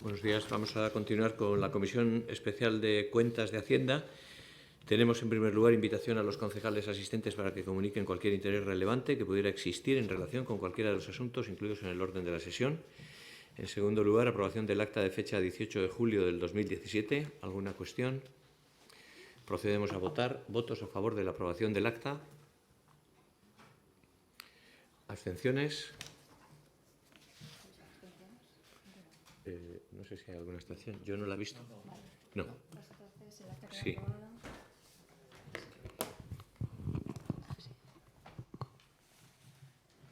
Buenos días. Vamos a continuar con la Comisión Especial de Cuentas de Hacienda. Tenemos, en primer lugar, invitación a los concejales asistentes para que comuniquen cualquier interés relevante que pudiera existir en relación con cualquiera de los asuntos incluidos en el orden de la sesión. En segundo lugar, aprobación del acta de fecha 18 de julio del 2017. ¿Alguna cuestión? Procedemos a votar. ¿Votos a favor de la aprobación del acta? ¿Abstenciones? No sé si hay alguna abstención. Yo no la he visto. No. Sí.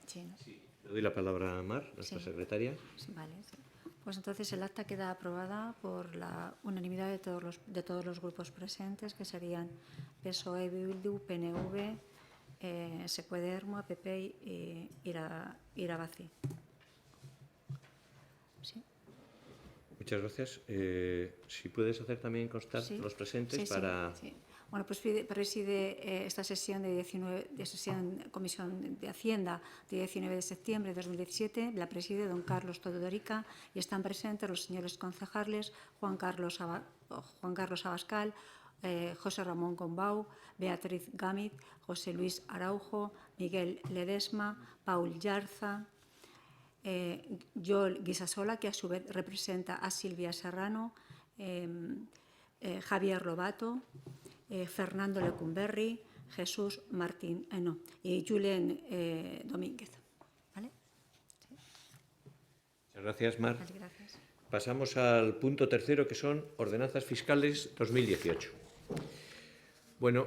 Sí. Le doy la palabra a Mar, nuestra secretaria. Vale, sí. Pues entonces el acta queda aprobada por la unanimidad de todos los grupos presentes, que serían PSOE, Bildu, PNV, Secuedermo, PP y Irabazi. Sí. Muchas gracias. Si puedes hacer también constar los presentes para... Sí. Bueno, pues preside esta sesión Comisión de Hacienda de 19 de septiembre de 2017, la preside don Carlos Todorica y están presentes los señores concejales Juan Carlos Abascal, José Ramón Gombau, Beatriz Gámez, José Luis Araujo, Miguel Ledesma, Paul Yarza, Joel Guisasola, que a su vez representa a Silvia Serrano, Javier Lobato, Fernando Lecumberri, Jesús Martín y Julen Domínguez. ¿Vale? Sí. Muchas gracias, Mar. Vale, gracias. Pasamos al punto tercero, que son ordenanzas fiscales 2018. Bueno,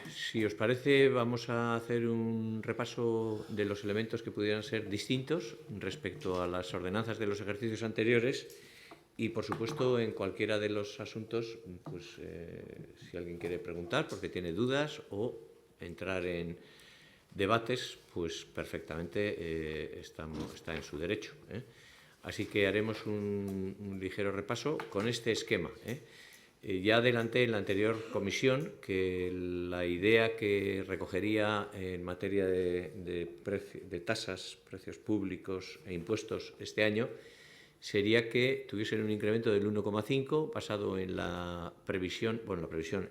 si os parece, vamos a hacer un repaso de los elementos que pudieran ser distintos respecto a las ordenanzas de los ejercicios anteriores y, por supuesto, en cualquiera de los asuntos, pues si alguien quiere preguntar porque tiene dudas o entrar en debates, pues perfectamente está en su derecho. Así que haremos un ligero repaso con este esquema. Ya adelanté en la anterior comisión que la idea que recogería en materia de tasas, precios públicos e impuestos este año sería que tuviesen un incremento del 1,5 basado en la previsión,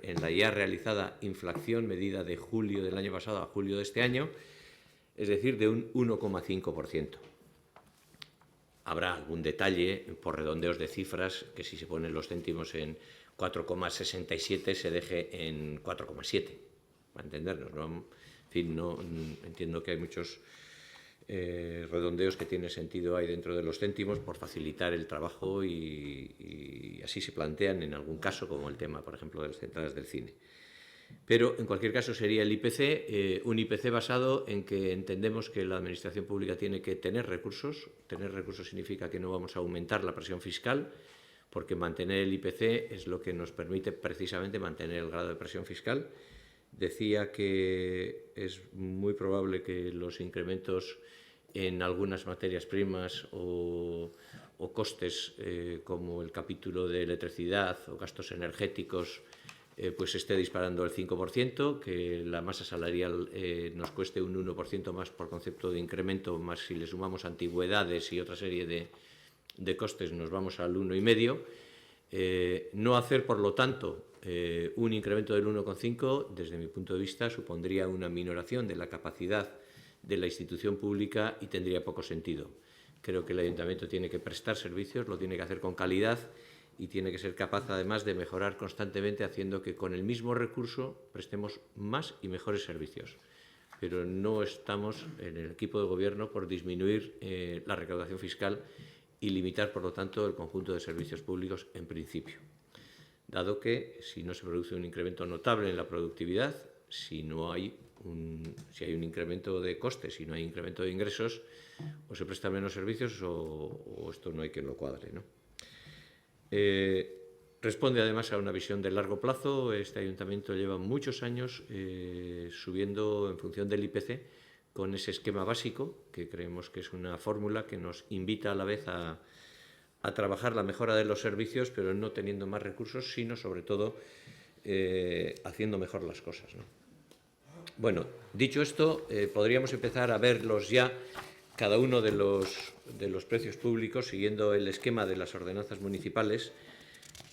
en la ya realizada inflación medida de julio del año pasado a julio de este año, es decir, de un 1,5%. Habrá algún detalle por redondeos de cifras que si se ponen los céntimos en 4,67 se deje en 4,7, para entendernos, ¿no? En fin, no entiendo que hay muchos redondeos que tienen sentido ahí dentro de los céntimos por facilitar el trabajo y así se plantean en algún caso, como el tema, por ejemplo, de las entradas del cine. Pero, en cualquier caso, sería el IPC, un IPC basado en que entendemos que la Administración Pública tiene que tener recursos. Tener recursos significa que no vamos a aumentar la presión fiscal, porque mantener el IPC es lo que nos permite precisamente mantener el grado de presión fiscal. Decía que es muy probable que los incrementos en algunas materias primas o costes como el capítulo de electricidad o gastos energéticos pues esté disparando el 5%, que la masa salarial nos cueste un 1% más por concepto de incremento, más si le sumamos antigüedades y otra serie de costes nos vamos al 1,5%. No hacer, por lo tanto, un incremento del 1,5%, desde mi punto de vista, supondría una minoración de la capacidad de la institución pública y tendría poco sentido. Creo que el ayuntamiento tiene que prestar servicios, lo tiene que hacer con calidad y tiene que ser capaz, además, de mejorar constantemente, haciendo que con el mismo recurso prestemos más y mejores servicios. Pero no estamos en el equipo de gobierno por disminuir la recaudación fiscal y limitar, por lo tanto, el conjunto de servicios públicos en principio. Dado que, si no se produce un incremento notable en la productividad, si hay un incremento de costes, si no hay incremento de ingresos, o se prestan menos servicios o esto no hay quien lo cuadre, ¿no? Responde además a una visión de largo plazo. Este ayuntamiento lleva muchos años subiendo en función del IPC con ese esquema básico, que creemos que es una fórmula que nos invita a la vez a trabajar la mejora de los servicios, pero no teniendo más recursos, sino sobre todo haciendo mejor las cosas, ¿no? Bueno, dicho esto, podríamos empezar a verlos ya cada uno de los precios públicos siguiendo el esquema de las ordenanzas municipales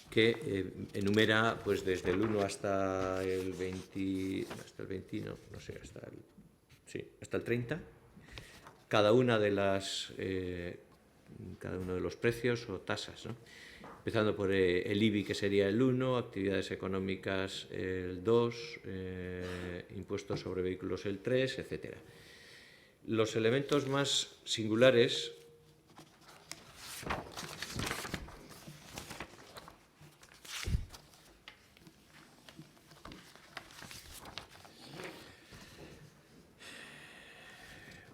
que enumera pues desde el 1 hasta el 20, hasta el 30, cada uno de los precios o tasas, ¿no? Empezando por el IBI, que sería el 1, actividades económicas el 2, impuestos sobre vehículos el 3, etcétera. Los elementos más singulares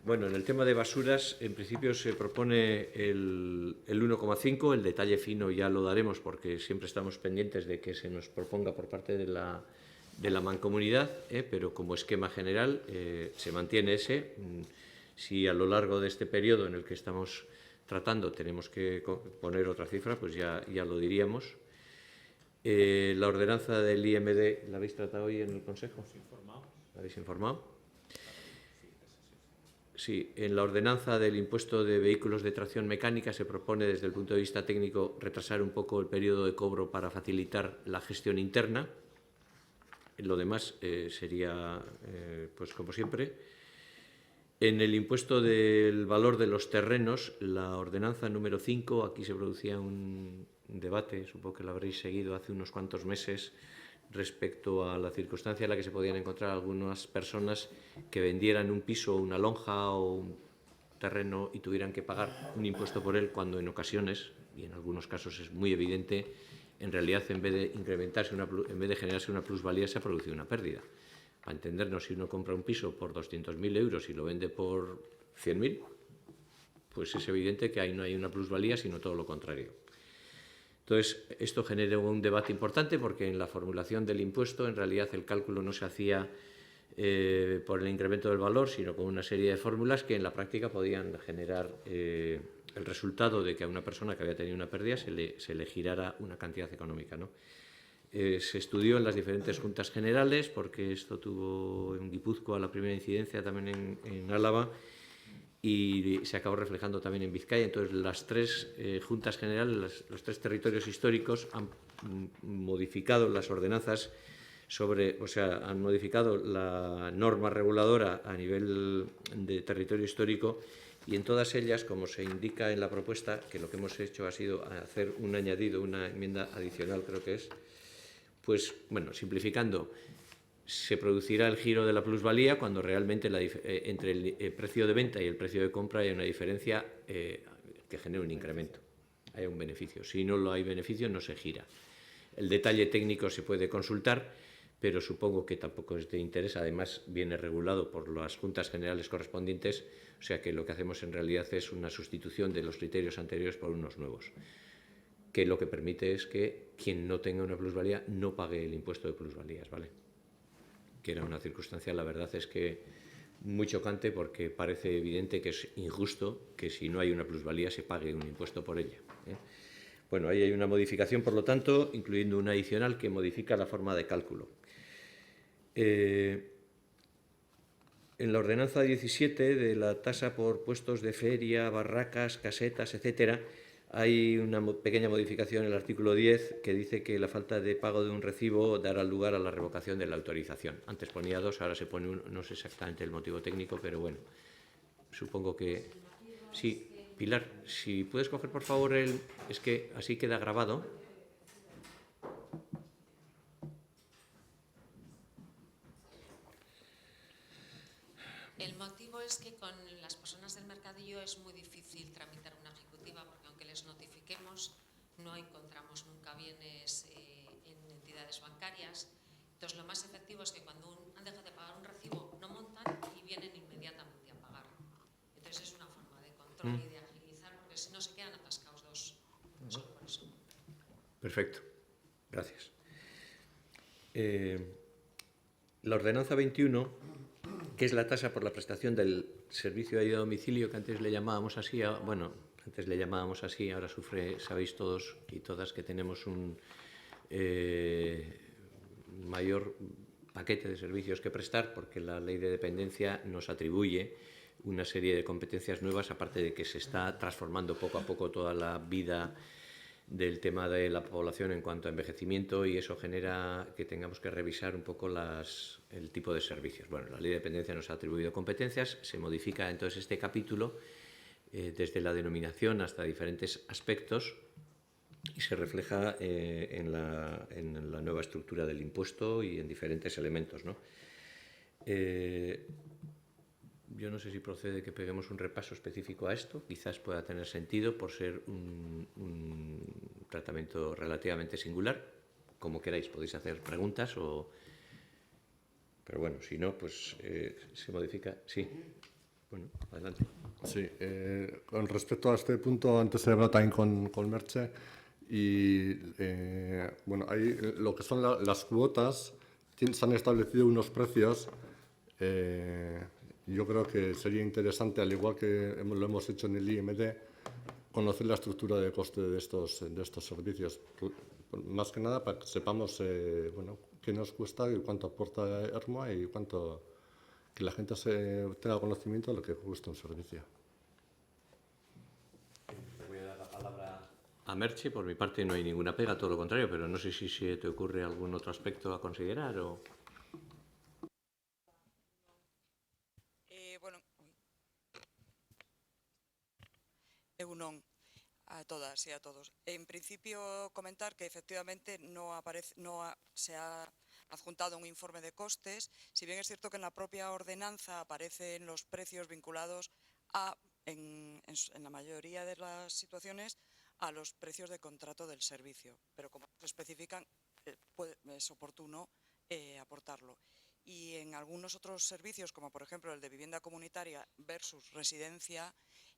bueno, en el tema de basuras, en principio se propone el 1,5, el detalle fino ya lo daremos porque siempre estamos pendientes de que se nos proponga por parte de la mancomunidad, pero como esquema general se mantiene ese. Si a lo largo de este periodo en el que estamos tratando tenemos que poner otra cifra, pues ya lo diríamos. La ordenanza del IMD, ¿la habéis tratado hoy en el Consejo? ¿La habéis informado? Sí, en la ordenanza del impuesto de vehículos de tracción mecánica se propone desde el punto de vista técnico retrasar un poco el periodo de cobro para facilitar la gestión interna. Lo demás sería, pues como siempre. En el impuesto del valor de los terrenos, la ordenanza número 5, aquí se producía un debate, supongo que lo habréis seguido hace unos cuantos meses, respecto a la circunstancia en la que se podían encontrar algunas personas que vendieran un piso, una lonja o un terreno y tuvieran que pagar un impuesto por él cuando en ocasiones, y en algunos casos es muy evidente, en realidad en vez de generarse una plusvalía se ha producido una pérdida. Para entendernos, si uno compra un piso por 200.000 euros y lo vende por 100.000, pues es evidente que ahí no hay una plusvalía, sino todo lo contrario. Entonces, esto generó un debate importante porque en la formulación del impuesto, en realidad, el cálculo no se hacía por el incremento del valor, sino con una serie de fórmulas que en la práctica podían generar el resultado de que a una persona que había tenido una pérdida se le girara una cantidad económica, ¿no? Se estudió en las diferentes juntas generales, porque esto tuvo en Guipúzcoa la primera incidencia, también en Álava, y se acabó reflejando también en Vizcaya. Entonces, las tres juntas generales, los tres territorios históricos han modificado las ordenanzas han modificado la norma reguladora a nivel de territorio histórico, y en todas ellas, como se indica en la propuesta, que lo que hemos hecho ha sido hacer un añadido, una enmienda adicional, creo que es, pues, bueno, simplificando, se producirá el giro de la plusvalía cuando realmente entre el precio de venta y el precio de compra hay una diferencia que genera un incremento, hay un beneficio. Si no hay beneficio, no se gira. El detalle técnico se puede consultar, pero supongo que tampoco es de interés. Además, viene regulado por las juntas generales correspondientes, o sea que lo que hacemos en realidad es una sustitución de los criterios anteriores por unos nuevos, que lo que permite es que quien no tenga una plusvalía no pague el impuesto de plusvalías, ¿vale? Que era una circunstancia, la verdad es que muy chocante, porque parece evidente que es injusto que si no hay una plusvalía se pague un impuesto por ella, ¿eh? Bueno, ahí hay una modificación, por lo tanto, incluyendo una adicional que modifica la forma de cálculo. En la ordenanza 17 de la tasa por puestos de feria, barracas, casetas, etcétera, hay una pequeña modificación en el artículo 10 que dice que la falta de pago de un recibo dará lugar a la revocación de la autorización. Antes ponía 2, ahora se pone 1, no sé exactamente el motivo técnico, pero bueno, supongo que sí. Pilar, si puedes coger por favor es que así queda grabado. El motivo es que con las personas del mercadillo es muy difícil tramitar una ejecutiva, porque aunque les notifiquemos no encontramos nunca bienes en entidades bancarias. Entonces, lo más efectivo es que cuando han dejado de pagar un recibo no montan y vienen inmediatamente a pagar. Entonces, es una forma de control y de agilizar, porque si no se quedan atascados dos. Solo por eso. Perfecto, gracias. La ordenanza 21, que es la tasa por la prestación del servicio de ayuda a domicilio, que antes le llamábamos así, ahora sabéis todos y todas que tenemos un mayor paquete de servicios que prestar, porque la ley de dependencia nos atribuye una serie de competencias nuevas, aparte de que se está transformando poco a poco toda la vida del tema de la población en cuanto a envejecimiento, y eso genera que tengamos que revisar un poco el tipo de servicios. Bueno, la Ley de Dependencia nos ha atribuido competencias, se modifica entonces este capítulo desde la denominación hasta diferentes aspectos y se refleja en la nueva estructura del impuesto y en diferentes elementos, ¿no? Yo no sé si procede que peguemos un repaso específico a esto, quizás pueda tener sentido por ser un tratamiento relativamente singular. Como queráis, podéis hacer preguntas pero bueno, si no, pues se modifica. Sí. Bueno, adelante. Sí, con respecto a este punto, antes se hablaba también con Merche, y bueno, ahí lo que son las cuotas, se han establecido unos precios. Yo creo que sería interesante, al igual que lo hemos hecho en el IMD, conocer la estructura de coste de estos servicios. Más que nada para que sepamos bueno, qué nos cuesta y cuánto aporta ERMUA y cuánto, que la gente tenga conocimiento de lo que cuesta un servicio. Voy a dar la palabra a Merche. Por mi parte no hay ninguna pega, todo lo contrario, pero no sé si se te ocurre algún otro aspecto a considerar o... Bueno, non a todas y a todos. En principio, comentar que efectivamente no se ha adjuntado un informe de costes, si bien es cierto que en la propia ordenanza aparecen los precios vinculados en la mayoría de las situaciones, a los precios de contrato del servicio, pero como se especifican, es oportuno aportarlo. Y en algunos otros servicios, como por ejemplo el de vivienda comunitaria versus residencia,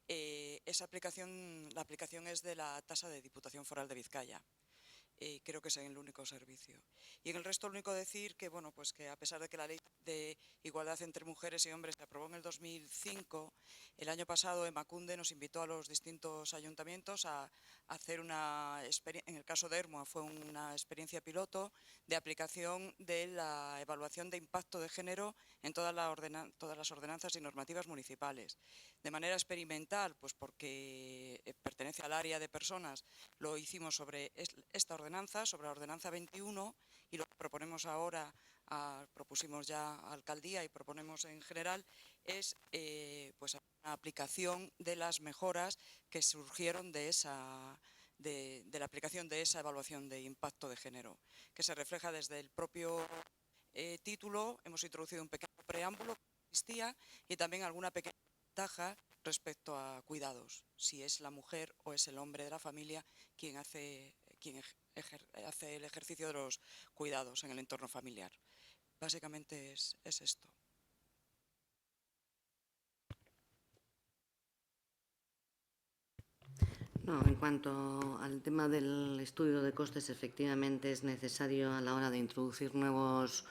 la aplicación es de la tasa de Diputación Foral de Vizcaya. Creo que es el único servicio. Y en el resto, lo único decir que, bueno, pues que a pesar de que la Ley de Igualdad entre Mujeres y Hombres se aprobó en el 2005, el año pasado Emakunde nos invitó a los distintos ayuntamientos a hacer en el caso de ERMUA fue una experiencia piloto de aplicación de la evaluación de impacto de género en todas las ordenanzas y normativas municipales. De manera experimental, pues porque pertenece al área de personas, lo hicimos sobre esta ordenanza, sobre la ordenanza 21, y lo que proponemos ahora, propusimos ya a Alcaldía y proponemos en general, es pues una aplicación de las mejoras que surgieron de la aplicación de esa evaluación de impacto de género, que se refleja desde el propio título. Hemos introducido un pequeño preámbulo que existía y también alguna pequeña ventaja respecto a cuidados, si es la mujer o es el hombre de la familia quien hace el ejercicio de los cuidados en el entorno familiar. Básicamente es esto. No, en cuanto al tema del estudio de costes, efectivamente es necesario a la hora de introducir nuevos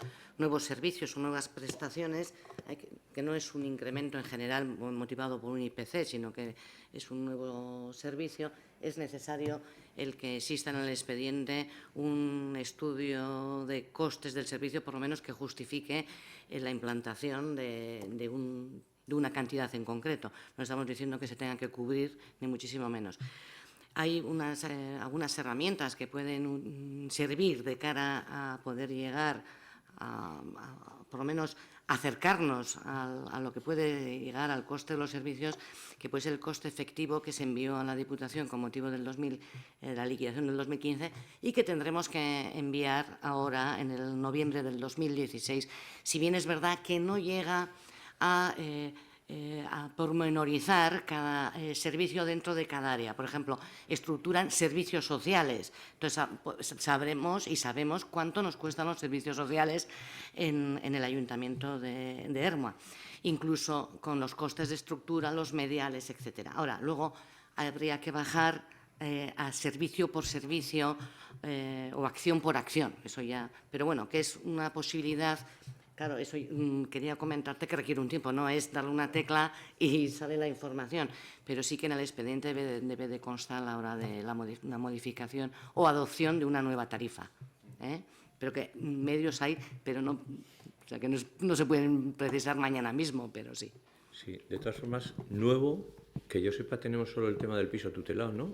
servicios o nuevas prestaciones, que no es un incremento en general motivado por un IPC, sino que es un nuevo servicio, es necesario el que exista en el expediente un estudio de costes del servicio, por lo menos que justifique la implantación de una cantidad en concreto. No estamos diciendo que se tenga que cubrir, ni muchísimo menos. Hay algunas herramientas que pueden servir de cara a poder llegar por lo menos acercarnos a lo que puede llegar al coste de los servicios, que puede ser el coste efectivo que se envió a la Diputación con motivo de la liquidación del 2015 y que tendremos que enviar ahora en el noviembre del 2016. Si bien es verdad que no llega a pormenorizar cada servicio dentro de cada área. Por ejemplo, estructuran servicios sociales. Entonces, sabremos y sabemos cuánto nos cuestan los servicios sociales en el Ayuntamiento de ERMUA, incluso con los costes de estructura, los mediales, etcétera. Ahora, luego habría que bajar a servicio por servicio o acción por acción. Eso ya, pero bueno, que es una posibilidad. Claro, eso quería comentarte que requiere un tiempo, no es darle una tecla y sale la información, pero sí que en el expediente debe de constar a la hora de una modificación o adopción de una nueva tarifa. Pero que medios hay, pero no, o sea, que no se pueden precisar mañana mismo, pero sí. Sí, de todas formas, nuevo, que yo sepa, tenemos solo el tema del piso tutelado, ¿no?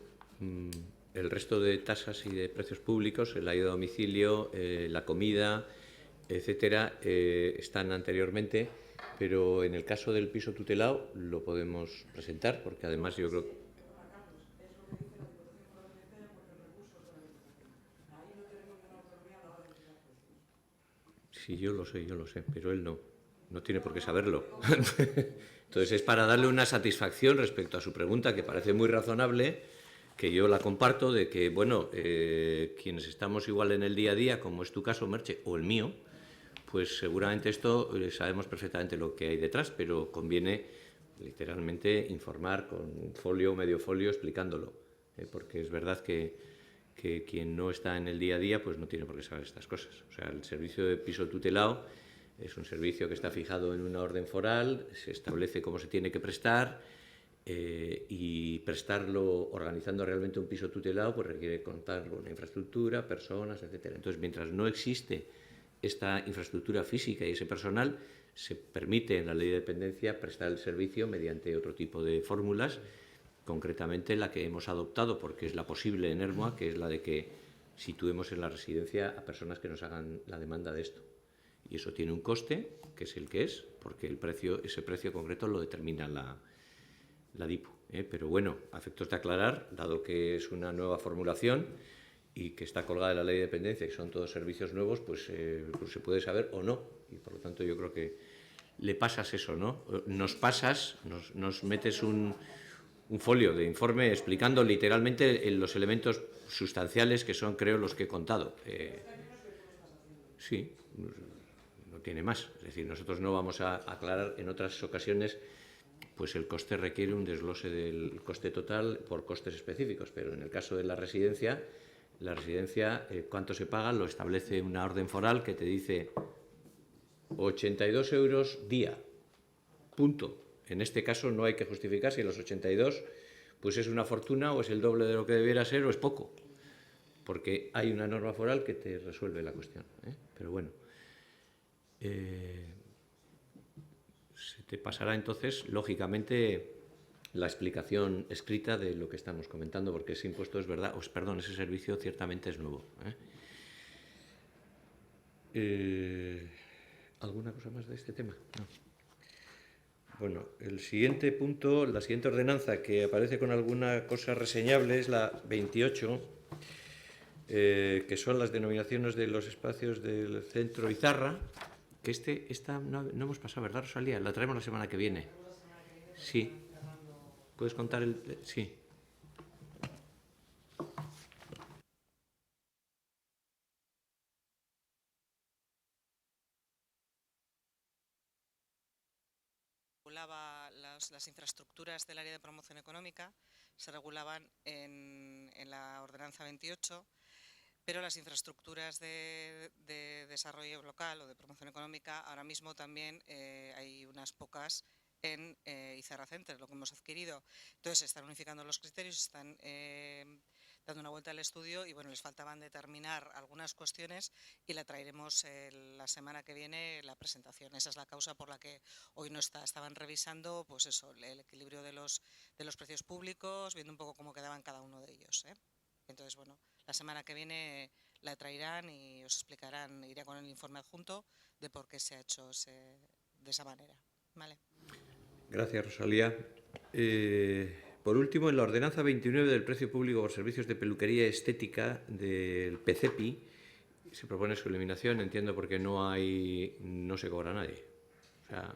El resto de tasas y de precios públicos, el ayuda a domicilio, la comida, etcétera, están anteriormente, pero en el caso del piso tutelado lo podemos presentar, porque además yo creo que... Sí, yo lo sé, pero él no tiene por qué saberlo. Entonces es para darle una satisfacción respecto a su pregunta, que parece muy razonable, que yo la comparto, de que, bueno, quienes estamos igual en el día a día, como es tu caso, Merche, o el mío, pues seguramente esto sabemos perfectamente lo que hay detrás, pero conviene literalmente informar con folio o medio folio explicándolo, porque es verdad que quien no está en el día a día pues no tiene por qué saber estas cosas. O sea, el servicio de piso tutelado es un servicio que está fijado en una orden foral, se establece cómo se tiene que prestar, y prestarlo organizando realmente un piso tutelado pues requiere contar con una infraestructura, personas, etcétera. Entonces, mientras no existe esta infraestructura física y ese personal, se permite en la ley de dependencia prestar el servicio mediante otro tipo de fórmulas, concretamente la que hemos adoptado, porque es la posible en ERMUA, que es la de que situemos en la residencia a personas que nos hagan la demanda de esto. Y eso tiene un coste, que es el que es, porque ese precio concreto lo determina la DIPU. Pero bueno, a efectos de aclarar, dado que es una nueva formulación y que está colgada en la ley de dependencia y son todos servicios nuevos, pues se puede saber o no. Y por lo tanto yo creo que le pasas eso, ¿no? Nos metes un folio de informe explicando literalmente los elementos sustanciales que son, creo, los que he contado. Sí, no tiene más. Es decir, nosotros no vamos a aclarar en otras ocasiones, pues el coste requiere un desglose del coste total por costes específicos, pero en el caso de la residencia, cuánto se paga lo establece una orden foral que te dice 82 euros día, punto. En este caso no hay que justificar si los 82 pues es una fortuna o es el doble de lo que debiera ser o es poco, porque hay una norma foral que te resuelve la cuestión. Pero bueno, se te pasará entonces, lógicamente, la explicación escrita de lo que estamos comentando, porque ese impuesto es verdad, ese servicio ciertamente es nuevo. ¿Alguna cosa más de este tema? No. Bueno, el siguiente punto, la siguiente ordenanza que aparece con alguna cosa reseñable es la 28, que son las denominaciones de los espacios del centro Izarra, que esta no hemos pasado, ¿verdad, Rosalía? La traemos la semana que viene. Sí. ¿Puedes contar el...? Sí. Regulaba las infraestructuras del área de promoción económica, se regulaban en la ordenanza 28, pero las infraestructuras de desarrollo local o de promoción económica, ahora mismo también hay unas pocas en Izarra Center, lo que hemos adquirido. Entonces se están unificando los criterios, están dando una vuelta al estudio y bueno, les faltaban determinar algunas cuestiones y la traeremos la semana que viene la presentación. Esa es la causa por la que hoy no estaban revisando pues eso, el equilibrio de los precios públicos, viendo un poco cómo quedaban cada uno de ellos. Entonces, bueno, la semana que viene la traerán y os explicarán, iré con el informe adjunto de por qué se ha hecho de esa manera. ¿Vale? Gracias, Rosalía. Por último, en la ordenanza 29 del precio público por servicios de peluquería estética del PCEPI se propone su eliminación, entiendo, porque no se cobra a nadie. O sea,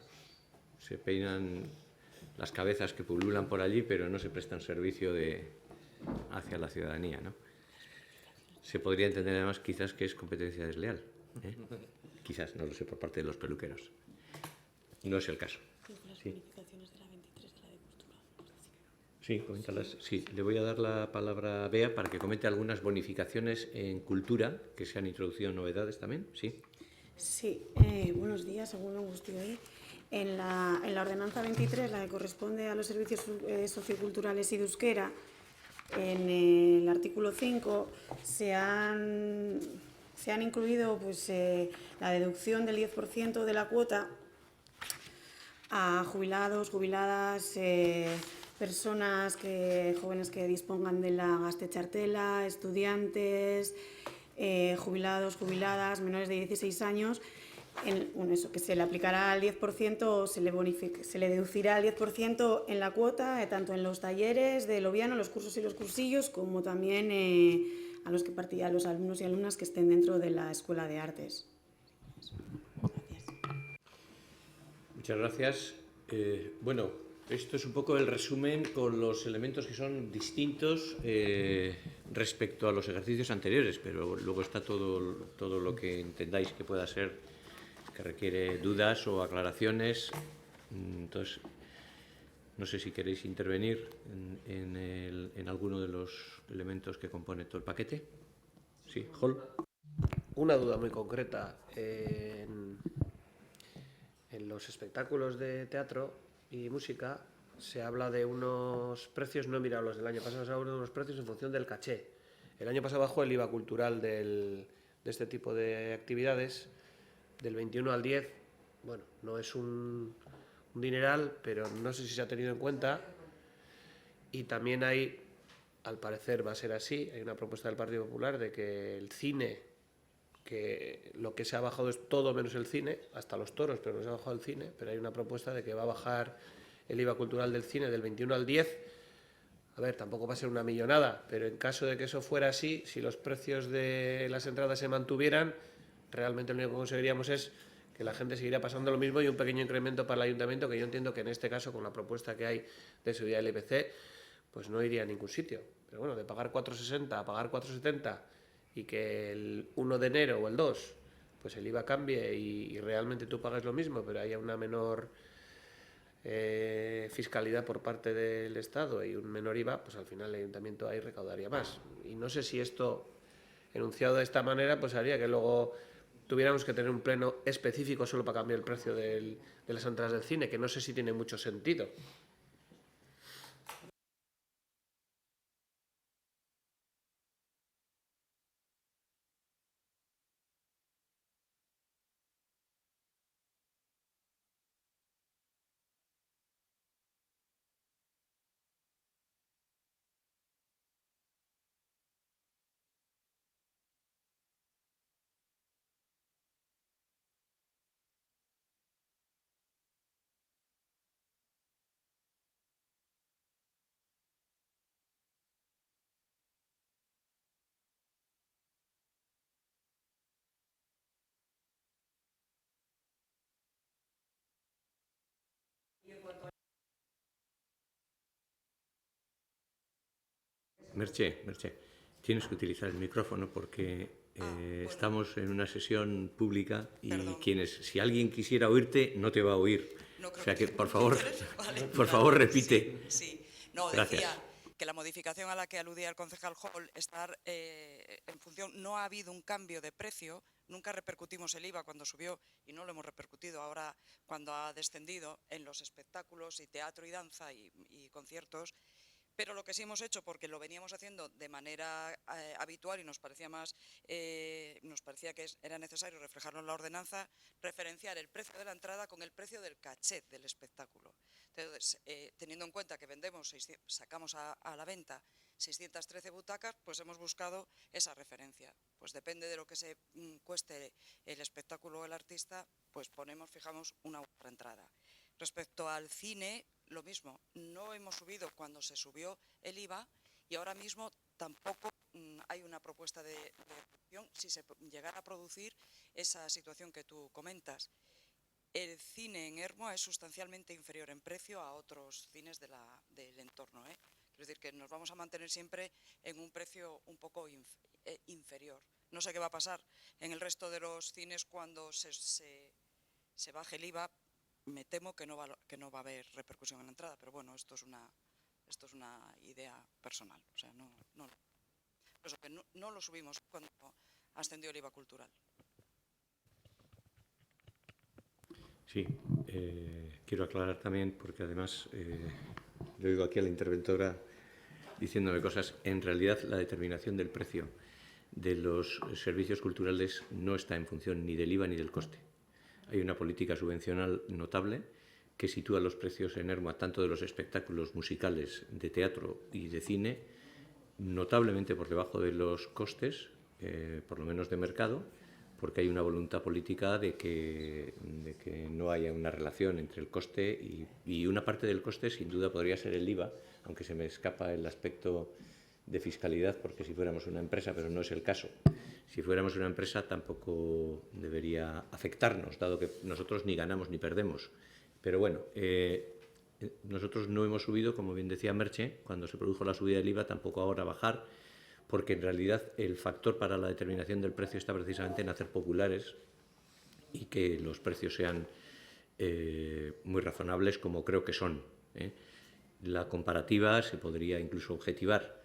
se peinan las cabezas que pululan por allí, pero no se prestan servicio hacia la ciudadanía, ¿no? Se podría entender además quizás que es competencia desleal. Quizás, no lo sé, por parte de los peluqueros. No es el caso. Sí. Sí, coméntalas. Sí, le voy a dar la palabra a Bea para que comente algunas bonificaciones en cultura que se han introducido novedades también. Sí. Sí, buenos días, según me guste hoy. En la ordenanza 23, la que corresponde a los servicios socioculturales y de euskera, en el artículo 5 se han incluido pues, la deducción del 10% de la cuota a jubilados, jubiladas, personas jóvenes que dispongan de la gaztetxartela, estudiantes, jubilados, jubiladas, menores de 16 años, eso, que se le aplicará al 10% o se le deducirá al 10% en la cuota, tanto en los talleres del Oviano, los cursos y los cursillos, como también a los alumnos y alumnas que estén dentro de la Escuela de Artes. Muchas gracias. Bueno, esto es un poco el resumen con los elementos que son distintos respecto a los ejercicios anteriores, pero luego está todo lo que entendáis que pueda ser, que requiere dudas o aclaraciones. Entonces, no sé si queréis intervenir en alguno de los elementos que compone todo el paquete. Sí, Hall. Una duda muy concreta. En los espectáculos de teatro y música se habla de unos precios, no he mirado los del año pasado, se habla de unos precios en función del caché. El año pasado bajó el IVA cultural de este tipo de actividades del 21 al 10. Bueno, no es un dineral, pero no sé si se ha tenido en cuenta. Y también hay, al parecer va a ser así, hay una propuesta del Partido Popular de que el cine, que lo que se ha bajado es todo menos el cine, hasta los toros, pero no se ha bajado el cine, pero hay una propuesta de que va a bajar el IVA cultural del cine del 21 al 10. A ver, tampoco va a ser una millonada, pero en caso de que eso fuera así, si los precios de las entradas se mantuvieran, realmente lo único que conseguiríamos es que la gente seguiría pasando lo mismo y un pequeño incremento para el ayuntamiento, que yo entiendo que en este caso, con la propuesta que hay de subida del IPC, pues no iría a ningún sitio. Pero bueno, de pagar 4,60 a pagar 4,70 y que el 1 de enero o el 2 pues el IVA cambie y realmente tú pagas lo mismo, pero haya una menor fiscalidad por parte del Estado y un menor IVA, pues al final el ayuntamiento ahí recaudaría más. Y no sé si esto, enunciado de esta manera, pues haría que luego tuviéramos que tener un pleno específico solo para cambiar el precio de las entradas del cine, que no sé si tiene mucho sentido. Merche, tienes que utilizar el micrófono porque estamos en una sesión pública y si alguien quisiera oírte, no te va a oír. No creo o sea que, por vale, favor, repite. Sí. No, Gracias. decía que la modificación a la que aludía el concejal Hall está en función, no ha habido un cambio de precio, nunca repercutimos el IVA cuando subió y no lo hemos repercutido ahora cuando ha descendido en los espectáculos y teatro y danza y conciertos. Pero lo que sí hemos hecho, porque lo veníamos haciendo de manera habitual y nos parecía que era necesario reflejarlo en la ordenanza, referenciar el precio de la entrada con el precio del cachet del espectáculo. Entonces, teniendo en cuenta que sacamos a la venta 613 butacas, pues hemos buscado esa referencia. Pues depende de lo que se cueste el espectáculo o el artista, pues fijamos una otra entrada. Respecto al cine, lo mismo, no hemos subido cuando se subió el IVA y ahora mismo tampoco hay una propuesta de reducción si se llegara a producir esa situación que tú comentas. El cine en Ermua es sustancialmente inferior en precio a otros cines del entorno. Quiero decir que nos vamos a mantener siempre en un precio un poco inferior. No sé qué va a pasar en el resto de los cines cuando se baje el IVA. Me temo que no va a haber repercusión en la entrada, pero bueno, esto es una idea personal. O sea, no lo subimos cuando ascendió el IVA cultural. Sí, quiero aclarar también, porque además le oigo aquí a la interventora diciéndome cosas. En realidad, la determinación del precio de los servicios culturales no está en función ni del IVA ni del coste. Hay una política subvencional notable que sitúa los precios en ERMUA, tanto de los espectáculos musicales, de teatro y de cine, notablemente por debajo de los costes, por lo menos de mercado, porque hay una voluntad política de que no haya una relación entre el coste y una parte del coste sin duda podría ser el IVA, aunque se me escapa el aspecto de fiscalidad, porque si fuéramos una empresa, pero no es el caso. Si fuéramos una empresa tampoco debería afectarnos, dado que nosotros ni ganamos ni perdemos. Pero bueno, nosotros no hemos subido, como bien decía Merche, cuando se produjo la subida del IVA, tampoco ahora bajar, porque en realidad el factor para la determinación del precio está precisamente en hacer populares y que los precios sean muy razonables, como creo que son. La comparativa se podría incluso objetivar,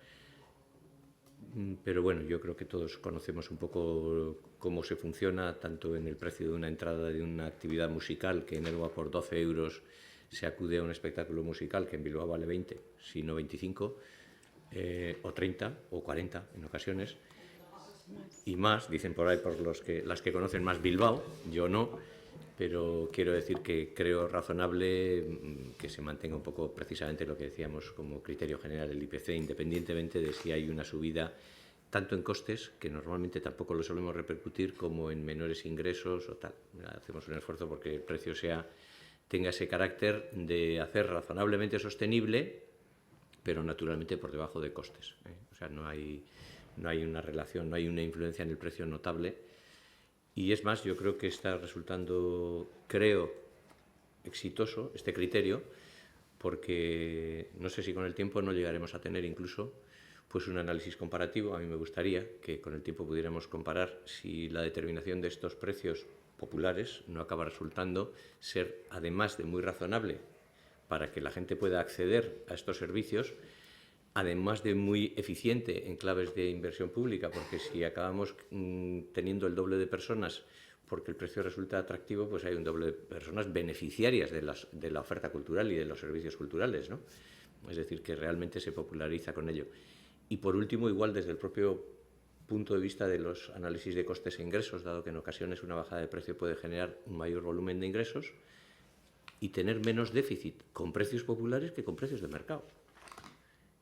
pero bueno, yo creo que todos conocemos un poco cómo se funciona, tanto en el precio de una entrada de una actividad musical, que en ERMUA por 12 euros se acude a un espectáculo musical que en Bilbao vale 20, si no 25, o 30 o 40 en ocasiones, y más, dicen por ahí por las que conocen más Bilbao, yo no, pero quiero decir que creo razonable que se mantenga un poco precisamente lo que decíamos como criterio general el IPC, independientemente de si hay una subida tanto en costes, que normalmente tampoco lo solemos repercutir, como en menores ingresos o tal. Hacemos un esfuerzo porque el precio tenga ese carácter de hacer razonablemente sostenible, pero naturalmente por debajo de costes. O sea, no hay una relación, no hay una influencia en el precio notable. Y es más, yo creo que está resultando, exitoso este criterio, porque no sé si con el tiempo no llegaremos a tener incluso pues un análisis comparativo. A mí me gustaría que con el tiempo pudiéramos comparar si la determinación de estos precios populares no acaba resultando ser, además de muy razonable para que la gente pueda acceder a estos servicios, además de muy eficiente en claves de inversión pública, porque si acabamos teniendo el doble de personas porque el precio resulta atractivo, pues hay un doble de personas beneficiarias de la oferta cultural y de los servicios culturales, ¿no? Es decir, que realmente se populariza con ello. Y por último, igual desde el propio punto de vista de los análisis de costes e ingresos, dado que en ocasiones una bajada de precio puede generar un mayor volumen de ingresos y tener menos déficit con precios populares que con precios de mercado.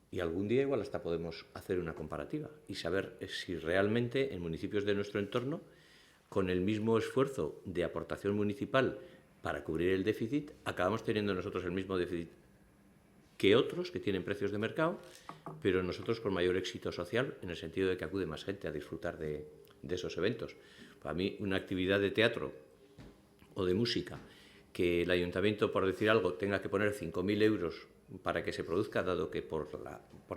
Y algún día igual hasta podemos hacer una comparativa y saber si realmente en municipios de nuestro entorno, con el mismo esfuerzo de aportación municipal para cubrir el déficit, acabamos teniendo nosotros el mismo déficit que otros que tienen precios de mercado, pero nosotros con mayor éxito social, en el sentido de que acude más gente a disfrutar de esos eventos. Para mí, una actividad de teatro o de música que el ayuntamiento, por decir algo, tenga que poner 5.000 euros para que se produzca, dado que, por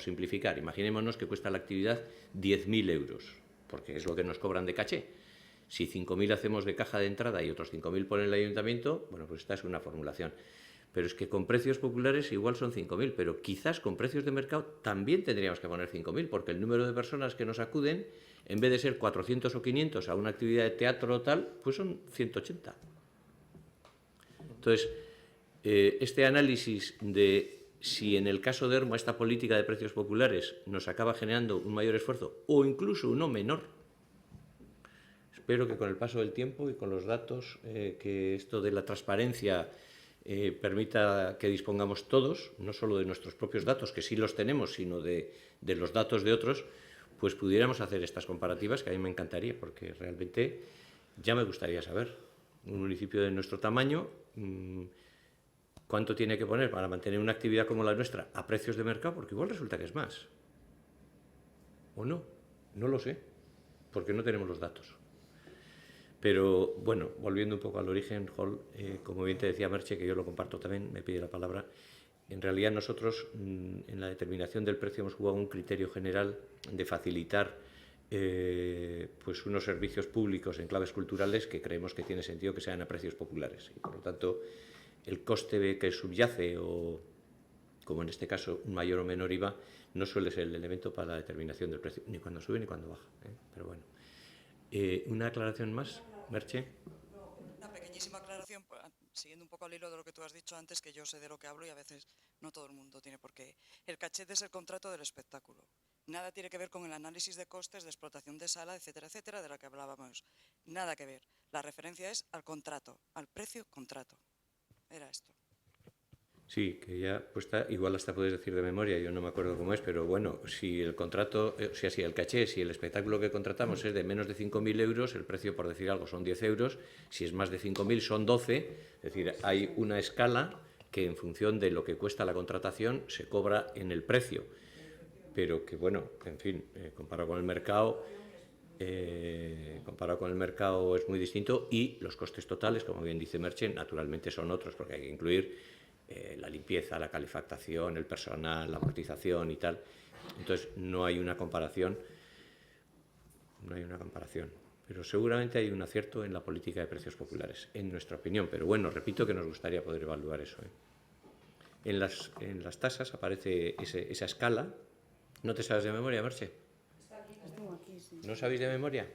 simplificar, imaginémonos que cuesta la actividad 10.000 euros, porque es lo que nos cobran de caché. Si 5.000 hacemos de caja de entrada y otros 5.000 pone el ayuntamiento, bueno, pues esta es una formulación. Pero es que con precios populares igual son 5.000, pero quizás con precios de mercado también tendríamos que poner 5.000, porque el número de personas que nos acuden, en vez de ser 400 o 500 a una actividad de teatro o tal, pues son 180. Entonces, este análisis de si en el caso de ERMUA esta política de precios populares nos acaba generando un mayor esfuerzo o incluso uno menor, espero que con el paso del tiempo y con los datos, que esto de la transparencia permita que dispongamos todos, no solo de nuestros propios datos, que sí los tenemos, sino de los datos de otros, pues pudiéramos hacer estas comparativas, que a mí me encantaría, porque realmente ya me gustaría saber, un municipio de nuestro tamaño, cuánto tiene que poner para mantener una actividad como la nuestra a precios de mercado, porque igual resulta que es más. O no, no lo sé, porque no tenemos los datos. Pero, bueno, volviendo un poco al origen, Hall, como bien te decía Merche, que yo lo comparto también, me pide la palabra, en realidad nosotros en la determinación del precio hemos jugado un criterio general de facilitar pues unos servicios públicos en claves culturales que creemos que tiene sentido que sean a precios populares. Y, por lo tanto, el coste que subyace o, como en este caso, un mayor o menor IVA, no suele ser el elemento para la determinación del precio, ni cuando sube ni cuando baja. Pero bueno. ¿Una aclaración más, Merche? Una pequeñísima aclaración, siguiendo un poco al hilo de lo que tú has dicho antes, que yo sé de lo que hablo y a veces no todo el mundo tiene por qué. El cachet es el contrato del espectáculo. Nada tiene que ver con el análisis de costes, de explotación de sala, etcétera, etcétera, de la que hablábamos. Nada que ver. La referencia es al contrato, al precio contrato. Era esto. Sí, que ya puesta, igual hasta puedes decir de memoria, yo no me acuerdo cómo es, pero bueno, si el contrato, o sea, si el caché, si el espectáculo que contratamos es de menos de 5.000 euros, el precio, por decir algo, son 10 euros, si es más de 5.000 son 12, es decir, hay una escala que en función de lo que cuesta la contratación se cobra en el precio, pero que bueno, en fin, comparado con el mercado es muy distinto y los costes totales, como bien dice Merche, naturalmente son otros, porque hay que incluir la limpieza, la calefactación, el personal, la amortización y tal. Entonces no hay una comparación, pero seguramente hay un acierto en la política de precios populares, en nuestra opinión, pero bueno, repito que nos gustaría poder evaluar eso. En las tasas aparece esa escala. ¿No te sabes de memoria, Merche? Aquí, sí. ¿No sabéis de memoria?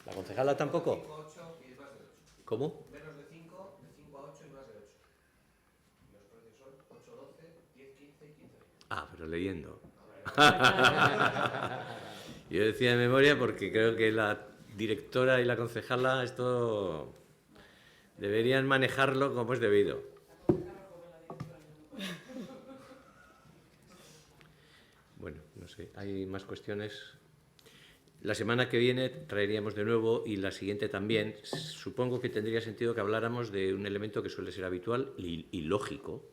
¿La concejala tampoco? ¿Cómo? Menos de 5, de 5 a 8 y más de 8. Los precios son 8, 12, 10, 15 y 15. Ah, pero leyendo. Yo decía de memoria porque creo que la directora y la concejala esto deberían manejarlo como es debido. Bueno, no sé, hay más cuestiones. La semana que viene traeríamos de nuevo y la siguiente también. Supongo que tendría sentido que habláramos de un elemento que suele ser habitual y lógico,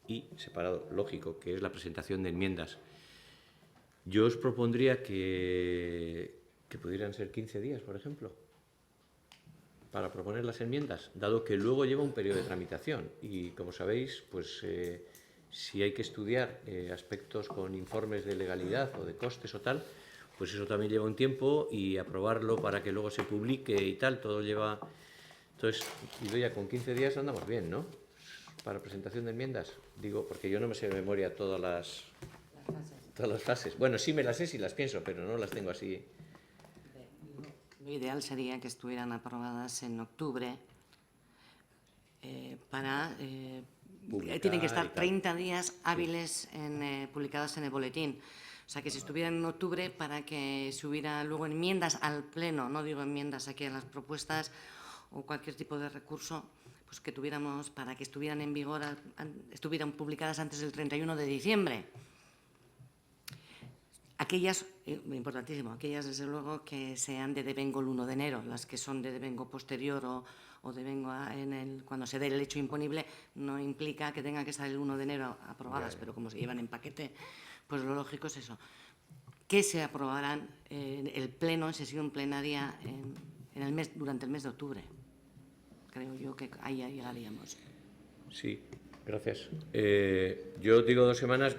y separado, lógico, que es la presentación de enmiendas. Yo os propondría que pudieran ser 15 días, por ejemplo, para proponer las enmiendas, dado que luego lleva un periodo de tramitación y, como sabéis, pues si hay que estudiar aspectos con informes de legalidad o de costes o tal, pues eso también lleva un tiempo y aprobarlo para que luego se publique y tal, todo lleva... Entonces, Idoia, con 15 días andamos bien, ¿no? Para presentación de enmiendas. Digo, porque yo no me sé de memoria todas las fases. Bueno, sí me las sé si las pienso, pero no las tengo así. Lo ideal sería que estuvieran aprobadas en octubre tienen que estar 30 días hábiles publicadas en el boletín. O sea, que si estuvieran en octubre para que se hubiera luego enmiendas al Pleno, no digo enmiendas aquí a las propuestas o cualquier tipo de recurso, pues que tuviéramos, para que estuvieran en vigor, estuvieran publicadas antes del 31 de diciembre. Aquellas, importantísimo, aquellas desde luego que sean de devengo el 1 de enero, las que son de devengo posterior o devengo cuando se dé el hecho imponible, no implica que tengan que estar el 1 de enero aprobadas, pero como se llevan en paquete, pues lo lógico es eso, que se aprobarán el Pleno en sesión plenaria durante el mes de octubre. Creo yo que ahí llegaríamos. Sí, gracias. Yo digo 2 semanas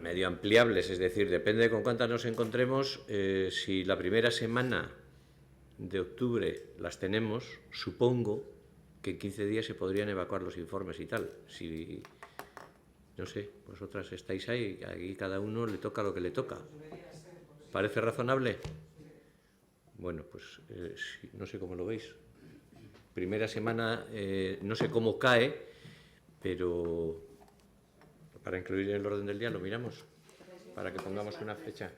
medio ampliables, es decir, depende de con cuántas nos encontremos. Si la primera semana de octubre las tenemos, supongo que en 15 días se podrían evacuar los informes y tal. Si, no sé, vosotras estáis ahí, aquí cada uno le toca lo que le toca. ¿Parece razonable? Bueno, pues sí, no sé cómo lo veis. Primera semana, no sé cómo cae, pero para incluir en el orden del día lo miramos, para que pongamos una fecha.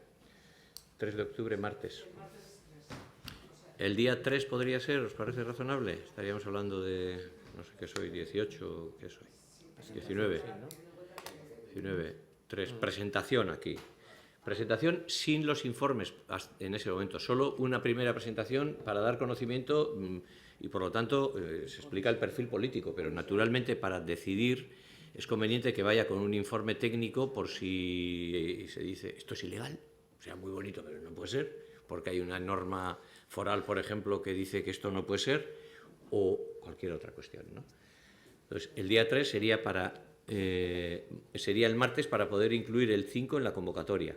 3 de octubre, martes. ¿El día 3 podría ser? ¿Os parece razonable? Estaríamos hablando de, no sé qué soy, 18, ¿qué soy? 19. 19, 3. Presentación aquí. Presentación sin los informes en ese momento. Solo una primera presentación para dar conocimiento y, por lo tanto, se explica el perfil político. Pero, naturalmente, para decidir es conveniente que vaya con un informe técnico por si se dice esto es ilegal. O sea, muy bonito, pero no puede ser, porque hay una norma foral, por ejemplo, que dice que esto no puede ser, o cualquier otra cuestión, ¿no? Entonces, el día 3 sería sería el martes para poder incluir el 5 en la convocatoria.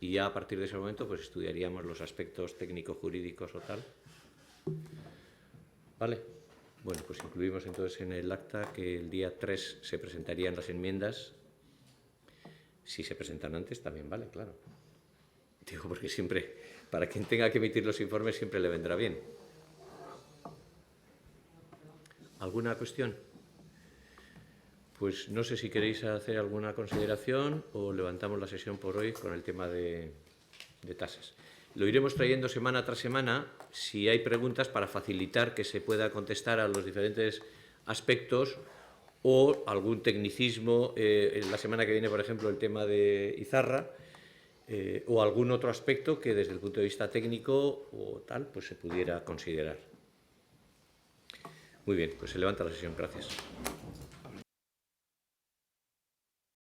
Y ya a partir de ese momento pues estudiaríamos los aspectos técnico-jurídicos o tal. ¿Vale? Bueno, pues incluimos entonces en el acta que el día 3 se presentarían las enmiendas. Si se presentan antes también vale, claro. Digo, porque siempre, para quien tenga que emitir los informes, siempre le vendrá bien. ¿Alguna cuestión? Pues no sé si queréis hacer alguna consideración o levantamos la sesión por hoy con el tema de tasas. Lo iremos trayendo semana tras semana, si hay preguntas, para facilitar que se pueda contestar a los diferentes aspectos o algún tecnicismo, la semana que viene, por ejemplo, el tema de Izarra, o algún otro aspecto que desde el punto de vista técnico o tal, pues se pudiera considerar. Muy bien, pues se levanta la sesión. Gracias.